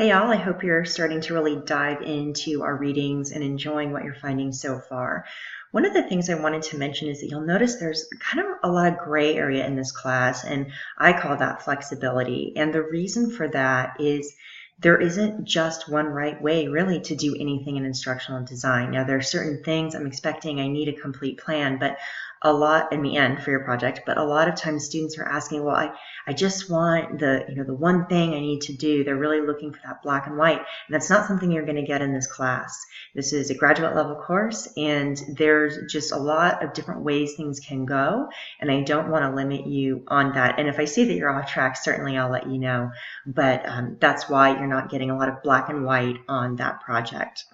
Hey y'all, I hope you're starting to really dive into our readings and enjoying what you're finding so far. One of the things I wanted to mention is that you'll notice there's kind of a lot of gray area in this class, and I call that flexibility. And the reason for that is there isn't just one right way really to do anything in instructional design. Now, there are certain things I'm expecting I need a complete plan, but a lot in the end for your project, but a lot of times students are asking, well, I just want the one thing I need to do. They're really looking for that black and white, and that's not something you're going to get in this class. This is a graduate level course, and there's just a lot of different ways things can go, and I don't want to limit you on that. And if I see that you're off track, certainly I'll let you know, but that's why you're not getting a lot of black and white on that project.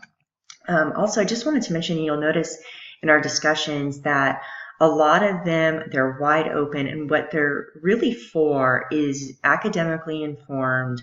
Also, I just wanted to mention, you'll notice in our discussions that a lot of them, they're wide open, and what they're really for is academically informed,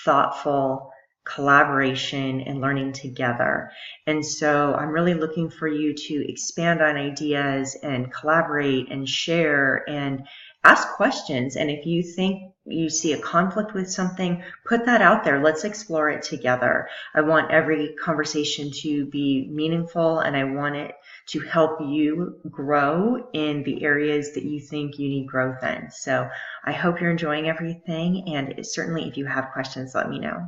thoughtful collaboration and learning together. And so I'm really looking for you to expand on ideas and collaborate and share and ask questions. And if you think you see a conflict with something, put that out there. Let's explore it together. I want every conversation to be meaningful, and I want it to help you grow in the areas that you think you need growth in. So I hope you're enjoying everything, and certainly if you have questions, let me know.